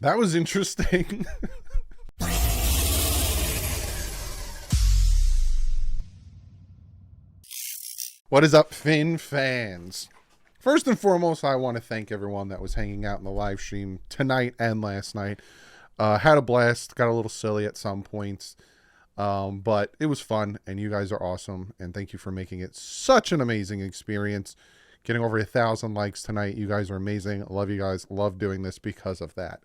That was interesting. What is up, Finn fans? First and foremost, I want to thank everyone that was hanging out in the live stream tonight and last night. Had a blast, got a little silly at some points, but it was fun, and you guys are awesome, and thank you for making it such an amazing experience. Getting over 1,000 likes tonight. You guys are amazing. I love you guys. Love doing this because of that.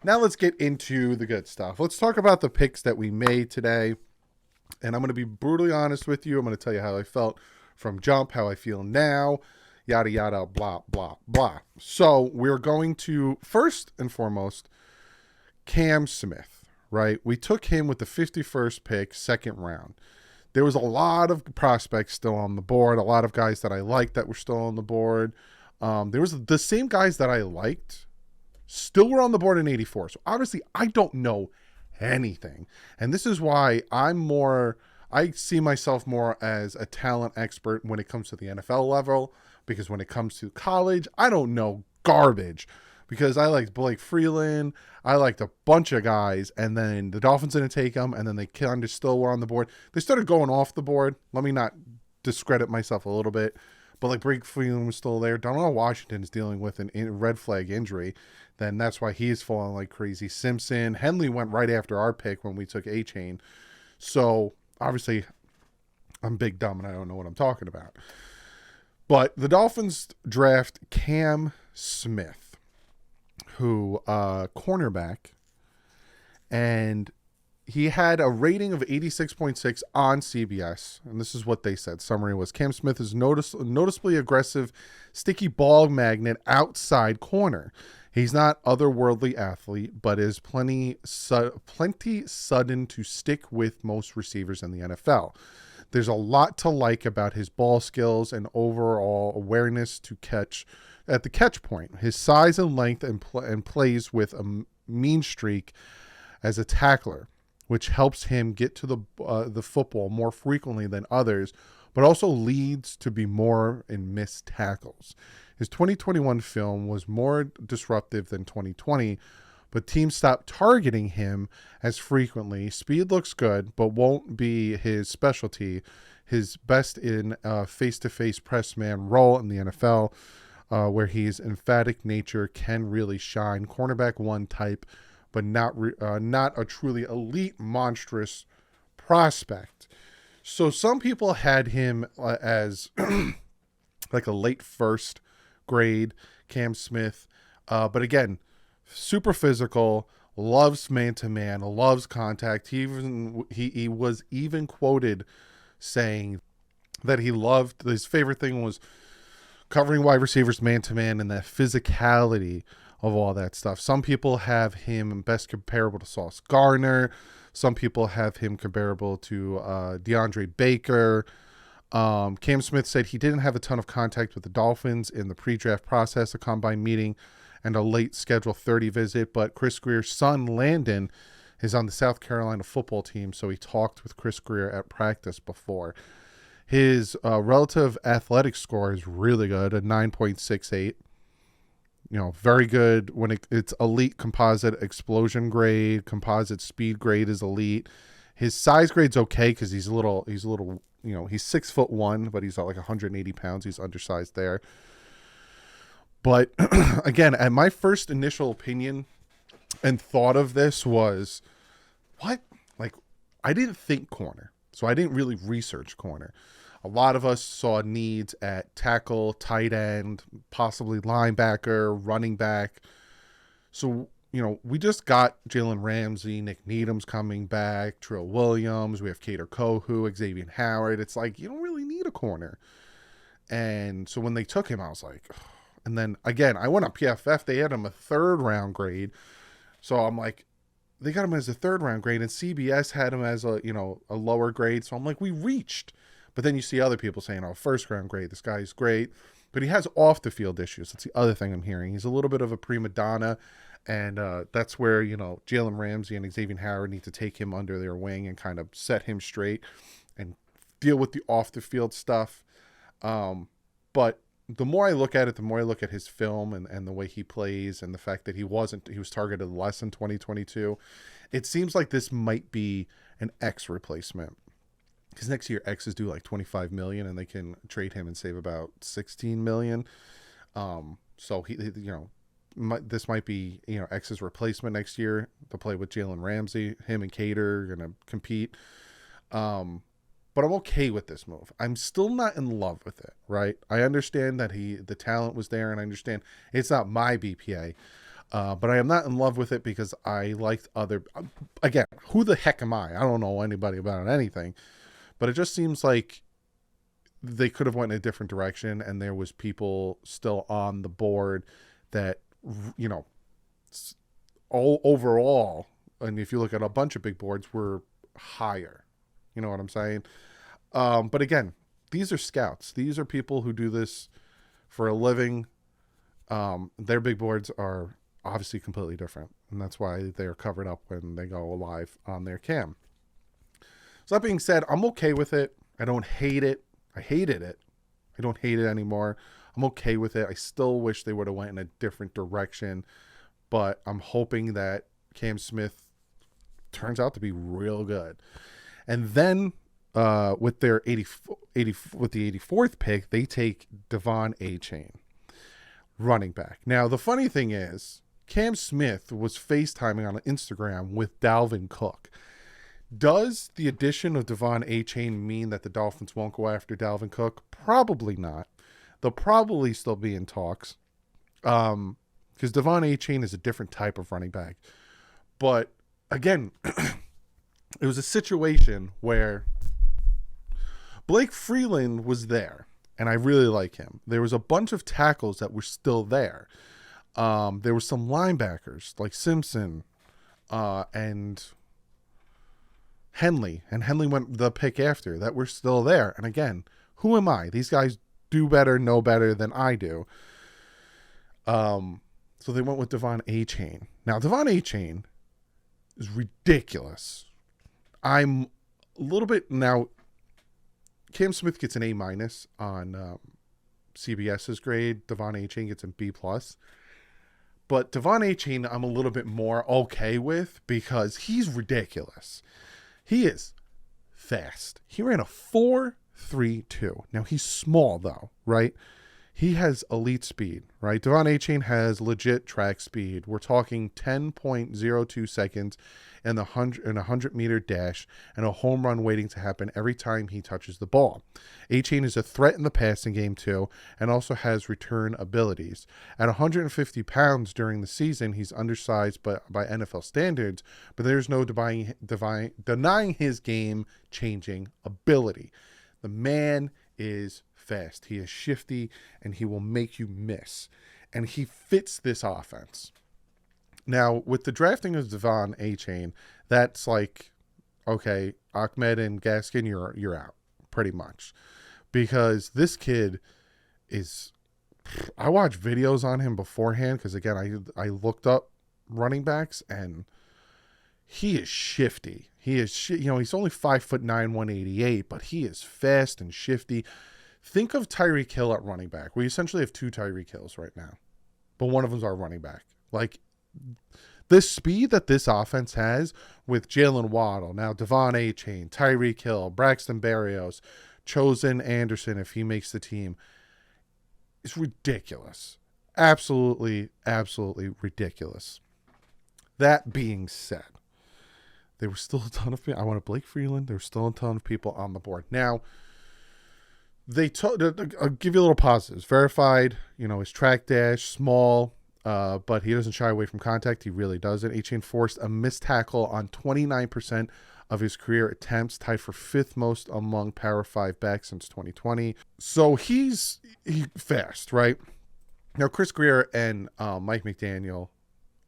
Now let's get into the good stuff. Let's talk about the picks that we made today, and I'm going to be brutally honest with you. I'm going to tell you how I felt from jump, how I feel now, yada, yada, blah, blah, blah. So we're going to, first and foremost, Cam Smith, right? We took him with the 51st pick, second round. There was a lot of prospects still on the board, a lot of guys that I liked that were still on the board. There was the same guys that I liked still were on the board in 84. So obviously I don't know anything. And this is why I see myself more as a talent expert when it comes to the NFL level, because when it comes to college, I don't know garbage, because I liked Blake Freeland. I liked a bunch of guys, and then the Dolphins didn't take them, and then they kind of still were on the board. They started going off the board. Let me not discredit myself a little bit, but like Blake Freeland was still there. Dunellen Washington is dealing with a red flag injury. Then that's why he's falling like crazy. Simpson, Henley went right after our pick when we took Achane. So obviously, I'm big dumb and I don't know what I'm talking about. But the Dolphins draft Cam Smith, who cornerback, and he had a rating of 86.6 on CBS, and this is what they said. Summary was, Cam Smith is noticeably aggressive, sticky ball magnet outside corner. He's not otherworldly athlete, but is plenty sudden to stick with most receivers in the NFL. There's a lot to like about his ball skills and overall awareness to catch at the catch point. His size and length and plays with a mean streak as a tackler, which helps him get to the football more frequently than others, but also leads to be more in missed tackles. His 2021 film was more disruptive than 2020, but teams stopped targeting him as frequently. Speed looks good, but won't be his specialty. His best in face-to-face press man role in the NFL, where his emphatic nature can really shine. Cornerback one type, but not a truly elite, monstrous prospect. So some people had him as like a late first grade Cam Smith, but again, super physical, loves man-to-man, loves contact. He was even quoted saying that he loved, his favorite thing was covering wide receivers man-to-man and that physicality of all that stuff. Some people have him best comparable to Sauce Gardner. Some people have him comparable to DeAndre Baker. Cam Smith said he didn't have a ton of contact with the Dolphins in the pre-draft process, a combine meeting, and a late schedule 30 visit, but Chris Greer's son, Landon, is on the South Carolina football team, so he talked with Chris Greer at practice before. His relative athletic score is really good, a 9.68. Very good when it's elite composite explosion grade, composite speed grade is elite. His size grade's okay because he's a little, he's 6'1", but he's like 180 pounds. He's undersized there. But again, at my first initial opinion and thought of this was, what? Like, I didn't think corner, so I didn't really research corner. A lot of us saw needs at tackle, tight end, possibly linebacker, running back. So, we just got Jalen Ramsey, Nick Needham's coming back, Trill Williams. We have Kader Kohu, Xavier Howard. It's like, you don't really need a corner. And so when they took him, I was like, ugh. And then again, I went on PFF. They had him a 3rd round grade. So I'm like, they got him as a 3rd round grade, and CBS had him as a lower grade. So I'm like, we reached. But then you see other people saying, oh, 1st round grade, this guy's great. But he has off the field issues. That's the other thing I'm hearing. He's a little bit of a prima donna. And that's where, Jalen Ramsey and Xavier Howard need to take him under their wing and kind of set him straight and deal with the off the field stuff. But the more I look at it, the more I look at his film and the way he plays and the fact that he was targeted less in 2022. It seems like this might be an X replacement. Because next year X is due like 25 million and they can trade him and save about 16 million. So this might be, X's replacement next year to play with Jalen Ramsey. Him and Cater are going to compete. But I'm okay with this move. I'm still not in love with it, right? I understand that the talent was there, and I understand it's not my BPA. But I am not in love with it because I liked other... Again, who the heck am I? I don't know anybody about anything. But it just seems like they could have went in a different direction, and there was people still on the board that, all overall, and if you look at a bunch of big boards, were higher. You know what I'm saying? But again, these are scouts. These are people who do this for a living. Their big boards are obviously completely different, and that's why they are covered up when they go live on their cam. So that being said, I'm okay with it. I don't hate it. I hated it. I don't hate it anymore. I'm okay with it. I still wish they would have went in a different direction, but I'm hoping that Cam Smith turns out to be real good. And then with their with the 84th pick, they take Devon Achane, running back. Now, the funny thing is, Cam Smith was FaceTiming on Instagram with Dalvin Cook. Does the addition of Devon Achane mean that the Dolphins won't go after Dalvin Cook? Probably not. They'll probably still be in talks because Devon Achane is a different type of running back. But again, it was a situation where Blake Freeland was there, and I really like him. There was a bunch of tackles that were still there. There were some linebackers like Simpson and Henley, and Henley went the pick after, that were still there. And again, who am I? These guys do better, know better than I do. So they went with Devon Achane. Now, Devon Achane is ridiculous. I'm a little bit now. Cam Smith gets an A- on CBS's grade. Devon Achane gets a B+. But Devon Achane, I'm a little bit more okay with because he's ridiculous. He is fast. He ran a 4.32. Now, he's small, though, right? He has elite speed, right? Devon Achane has legit track speed. We're talking 10.02 seconds in a 100-meter dash and a home run waiting to happen every time he touches the ball. Achane is a threat in the passing game, too, and also has return abilities. At 150 pounds during the season, he's undersized by NFL standards, but there's no denying his game-changing ability. The man is fast. He is shifty, and he will make you miss. And he fits this offense. Now, with the drafting of Devon Achane, that's like, okay, Ahmed and Gaskin, you're out, pretty much. Because this kid is... I watched videos on him beforehand, because, again, I looked up running backs, and he is shifty. He is, he's only 5'9", 188, but he is fast and shifty. Think of Tyreek Hill at running back. We essentially have two Tyreek Hills right now, but one of them's our running back. Like, the speed that this offense has with Jalen Waddle, now Devon Achane, Tyreek Hill, Braxton Berrios, Chosen Anderson, if he makes the team, is ridiculous. Absolutely, absolutely ridiculous. That being said, there were still a ton of people. I wanted Blake Freeland. There were still a ton of people on the board. Now, I'll give you a little positives. Verified, his track dash, small, but he doesn't shy away from contact. He really doesn't. Achane forced a missed tackle on 29% of his career attempts, tied for fifth most among Power 5 backs since 2020. So he's fast, right? Now, Chris Greer and Mike McDaniel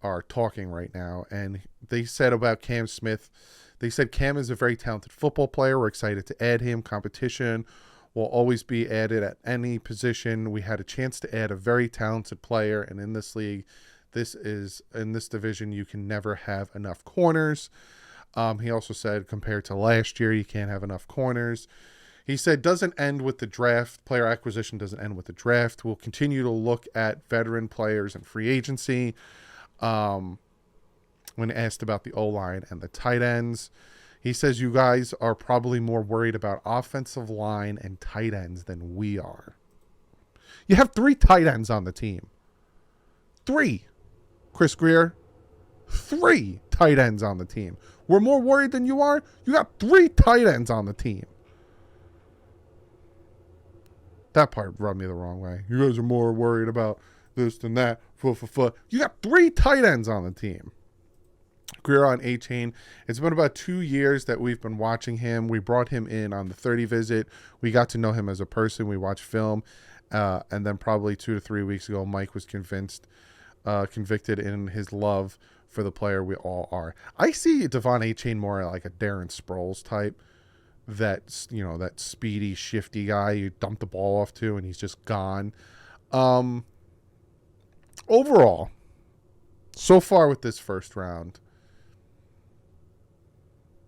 are talking right now, and they said about Cam Smith, they said Cam is a very talented football player. We're excited to add him. Competition will always be added at any position. We had a chance to add a very talented player, and in this league, in this division, you can never have enough corners. He also said compared to last year, you can't have enough corners. He said, doesn't end with the draft. Player acquisition doesn't end with the draft. We'll continue to look at veteran players and free agency. When asked about the O-line and the tight ends, he says, you guys are probably more worried about offensive line and tight ends than we are. You have 3 tight ends on the team. 3. Chris Greer, 3 tight ends on the team. We're more worried than you are? You got 3 tight ends on the team. That part rubbed me the wrong way. You guys are more worried about this than that. You got 3 tight ends on the team. Greer on Achane. It's been about 2 years that we've been watching him. We brought him in on the 30 visit. We got to know him as a person. We watched film. And then probably 2 to 3 weeks ago, Mike was convinced convicted in his love for the player we all are. I see Devon Achane more like a Darren Sproles type. That, you know, that speedy, shifty guy you dump the ball off to and he's just gone. Overall, so far with this first round,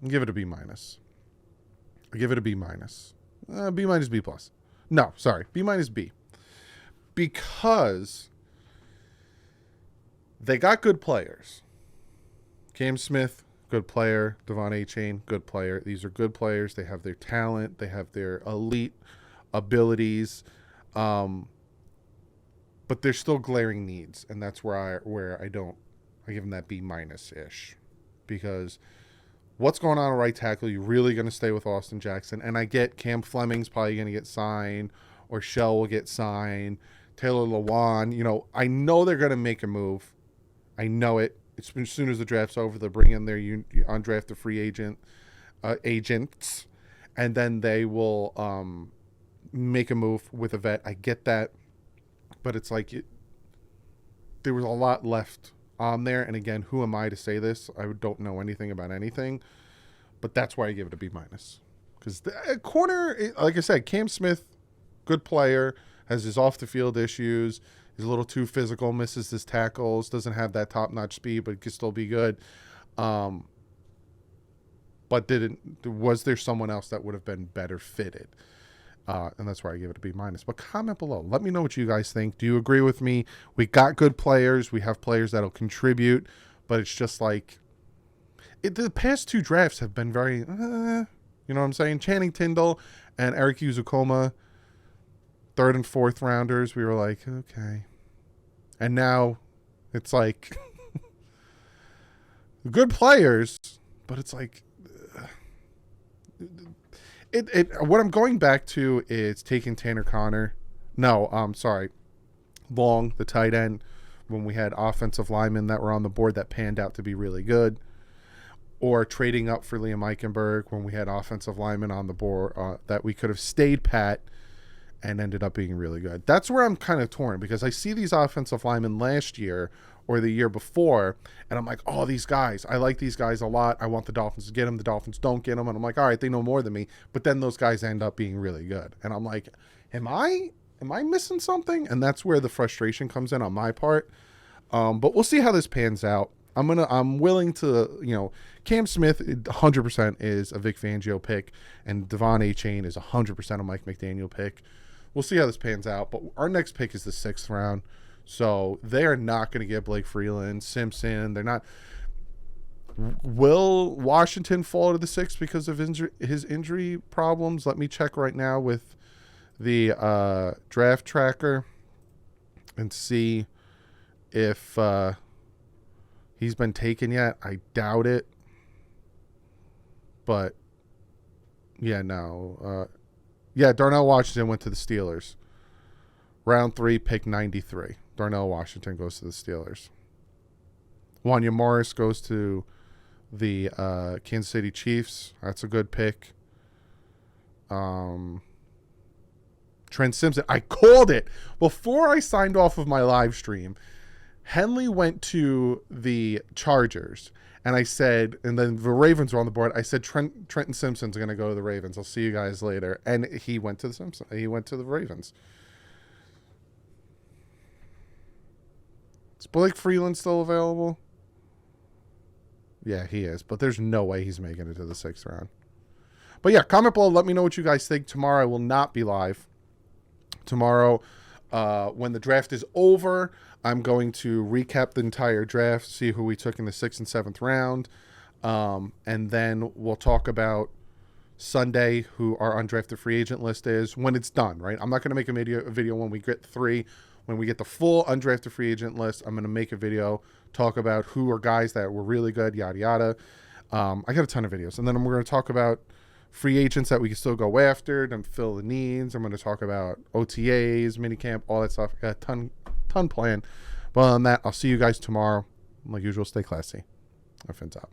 I'll give it a B minus. I give it a B minus. B minus, B plus. No, sorry, B minus B. Because they got good players. Cam Smith, good player. Devon Achane, good player. These are good players. They have their talent. They have their elite abilities. But there's still glaring needs. And that's where I give them that B minus ish. Because what's going on at right tackle? You're really going to stay with Austin Jackson. And I get Cam Fleming's probably going to get signed. Or Shell will get signed. Taylor Lewan. You know, I know they're going to make a move. I know it. As soon as the draft's over, they'll bring in their undrafted free agents, and then they will make a move with a vet. I get that, but it's like there was a lot left on there. And again, who am I to say this? I don't know anything about anything, but that's why I give it a B minus. Because the corner, like I said, Cam Smith, good player, has his off the field issues. He's a little too physical, misses his tackles, doesn't have that top-notch speed, but can still be good. But was there someone else that would have been better fitted? And that's why I give it a B minus. But comment below. Let me know what you guys think. Do you agree with me? We got good players. We have players that'll contribute. But it's just like the past 2 drafts have been very, you know what I'm saying? Channing Tindall and Eric Uzukoma, 3rd and 4th rounders, we were like, okay. And now it's like good players, but it's like what I'm going back to is taking Tanner Connor. No, sorry. Long, the tight end, when we had offensive linemen that were on the board that panned out to be really good. Or trading up for Liam Eichenberg when we had offensive linemen on the board that we could have stayed pat and ended up being really good. That's where I'm kind of torn, because I see these offensive linemen last year or the year before, and I'm like, oh, these guys, I like these guys a lot. I want the Dolphins to get them. The Dolphins don't get them. And I'm like, all right, they know more than me. But then those guys end up being really good. And I'm like, am I missing something? And that's where the frustration comes in on my part. But we'll see how this pans out. I'm willing to, Cam Smith 100% is a Vic Fangio pick, and Devon Achane is 100% a Mike McDaniel pick. We'll see how this pans out, but our next pick is the 6th round, so they are not going to get Blake Freeland, Simpson. They're not. Will Washington fall to the 6th because of his injury problems? Let me check right now with the draft tracker and see if he's been taken yet. I doubt it, but yeah, no. Yeah, Darnell Washington went to the Steelers. Round 3, pick 93. Darnell Washington goes to the Steelers. Wanya Morris goes to the Kansas City Chiefs. That's a good pick. Trent Simpson. I called it before I signed off of my live stream. Henley went to the Chargers. And I said, and then the Ravens were on the board. I said, Trenton Simpson's going to go to the Ravens. I'll see you guys later. And he went to the Ravens. Is Blake Freeland still available? Yeah, he is. But there's no way he's making it to the 6th round. But yeah, comment below. Let me know what you guys think. Tomorrow I will not be live. Tomorrow, when the draft is over, I'm going to recap the entire draft, see who we took in the 6th and 7th round. And then we'll talk about Sunday, who our undrafted free agent list is when it's done, right? I'm not going to make a video when we get 3. When we get the full undrafted free agent list, I'm going to make a video, talk about who are guys that were really good, yada, yada. I got a ton of videos. And then we're going to talk about free agents that we can still go after and fill the needs. I'm going to talk about OTAs, minicamp, all that stuff. I got a ton planned. But on that, I'll see you guys tomorrow. Like usual, stay classy. Our fins out.